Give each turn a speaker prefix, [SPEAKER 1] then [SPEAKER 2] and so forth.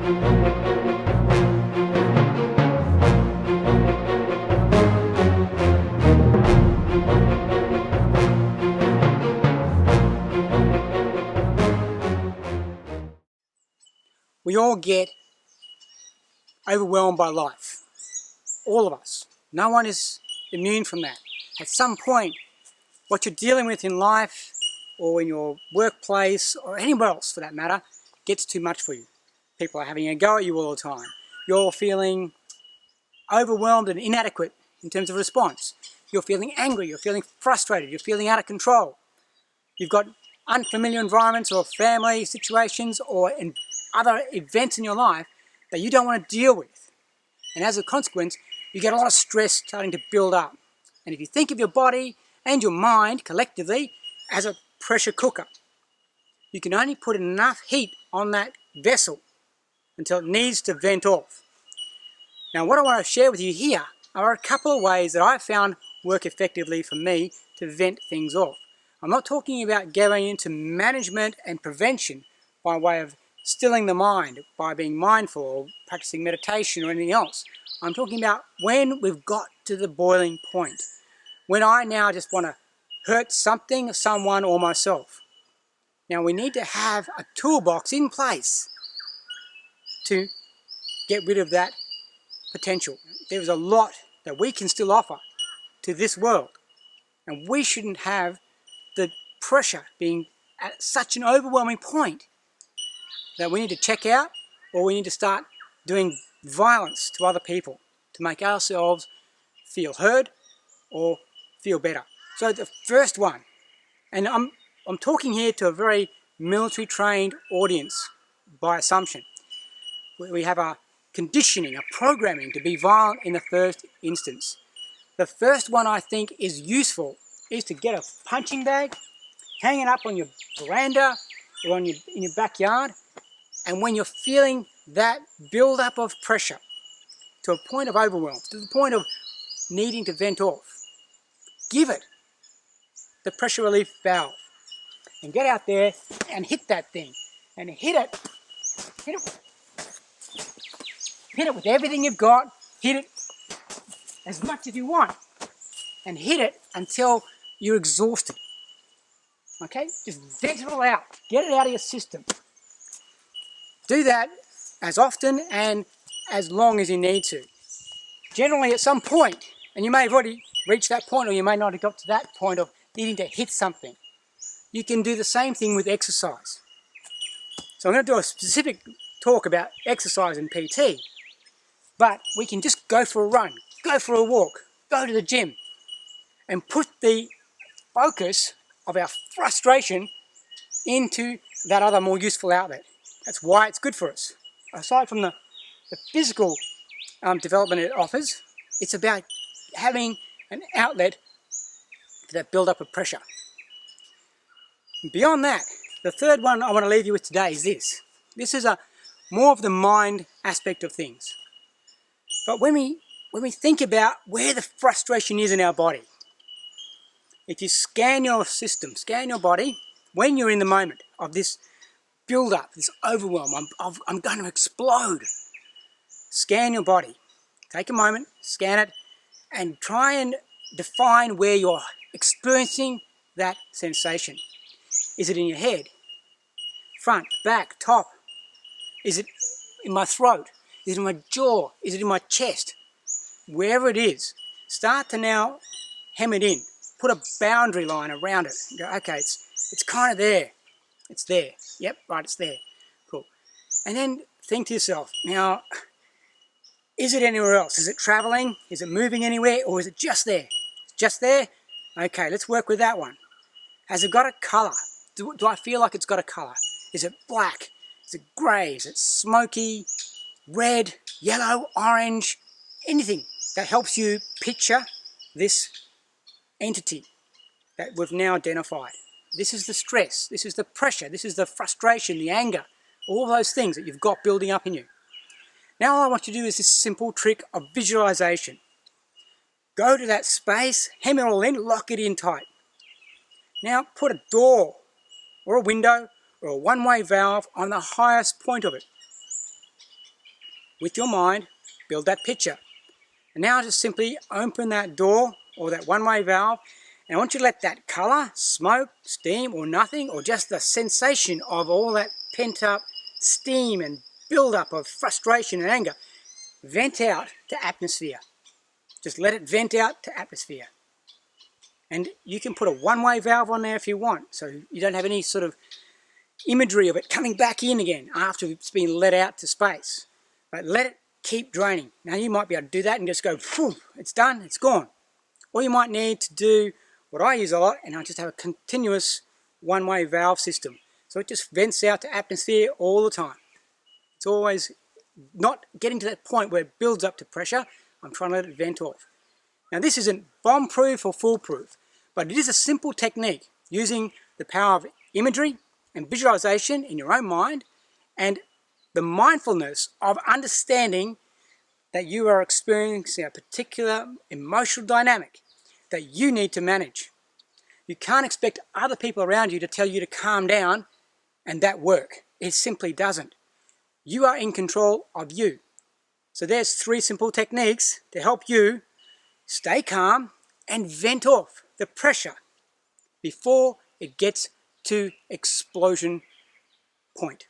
[SPEAKER 1] We all get overwhelmed by life. All of us. No one is immune from that. At some point, what you're dealing with in life or in your workplace or anywhere else for that matter gets too much for you. People are having a go at you all the time. You're feeling overwhelmed and inadequate in terms of response. You're feeling angry, you're feeling frustrated, you're feeling out of control. You've got unfamiliar environments or family situations or in other events in your life that you don't want to deal with. And as a consequence, you get a lot of stress starting to build up. And if you think of your body and your mind collectively as a pressure cooker, you can only put enough heat on that vessel until it needs to vent off. Now what I want to share with you here are a couple of ways that I've found work effectively for me to vent things off. I'm not talking about going into management and prevention by way of stilling the mind, by being mindful or practicing meditation or anything else. I'm talking about when we've got to the boiling point. When I now just want to hurt something, someone or myself. Now we need to have a toolbox in place to get rid of that potential. There's a lot that we can still offer to this world. And we shouldn't have the pressure being at such an overwhelming point that we need to check out or we need to start doing violence to other people to make ourselves feel heard or feel better. So the first one, and I'm talking here to a very military trained audience by assumption. We have a conditioning, a programming to be violent in the first instance. The first one I think is useful is to get a punching bag, hang it up on your veranda or in your backyard, and when you're feeling that build-up of pressure to a point of overwhelm, to the point of needing to vent off, give it the pressure relief valve and get out there and hit that thing and hit it with everything you've got, hit it as much as you want and hit it until you're exhausted. Okay, just vent it all out, get it out of your system. Do that as often and as long as you need to. Generally at some point, and you may have already reached that point or you may not have got to that point of needing to hit something, you can do the same thing with exercise. So I'm going to do a specific talk about exercise and PT, but we can just go for a run, go for a walk, go to the gym and put the focus of our frustration into that other more useful outlet. That's why it's good for us. Aside from the physical development it offers, it's about having an outlet for that build-up of pressure. And beyond that, the third one I want to leave you with today is this. This is more of the mind aspect of things. But when we think about where the frustration is in our body, if you scan your system, scan your body, when you're in the moment of this build-up, this overwhelm, I'm going to explode. Scan your body. Take a moment, scan it, and try and define where you're experiencing that sensation. Is it in your head? Front, back, top? Is it in my throat? Is it in my jaw? Is it in my chest? Wherever it is, start to now hem it in. Put a boundary line around it. Go, okay, it's kind of there. It's there. Yep, right, it's there. Cool. And then think to yourself, now, is it anywhere else? Is it traveling? Is it moving anywhere? Or is it just there? Just there? Okay, let's work with that one. Has it got a colour? Do I feel like it's got a colour? Is it black? Is it grey? Is it smoky? Red? Yellow? Orange? Anything that helps you picture this entity that we've now identified. This is the stress, this is the pressure, this is the frustration, the anger, all those things that you've got building up in you. Now all I want you to do is this simple trick of visualization. Go to that space, hem it all in, lock it in tight. Now put a door or a window or a one-way valve on the highest point of it. with your mind, build that picture. And now just simply open that door or that one-way valve, and I want you to let that colour, smoke, steam or nothing, or just the sensation of all that pent-up steam and build-up of frustration and anger, vent out to atmosphere. Just let it vent out to atmosphere. And you can put a one-way valve on there if you want, so you don't have any sort of imagery of it coming back in again after it's been let out to space. But let it keep draining. Now you might be able to do that and just go, phew, it's done, it's gone. Or you might need to do what I use a lot, and I just have a continuous one-way valve system. So it just vents out to atmosphere all the time. It's always not getting to that point where it builds up to pressure. I'm trying to let it vent off. Now this isn't bomb-proof or foolproof, but it is a simple technique using the power of imagery and visualization in your own mind, and the mindfulness of understanding that you are experiencing a particular emotional dynamic that you need to manage. You can't expect other people around you to tell you to calm down and that work. It simply doesn't. You are in control of you. So there's 3 simple techniques to help you stay calm and vent off the pressure before it gets to explosion point.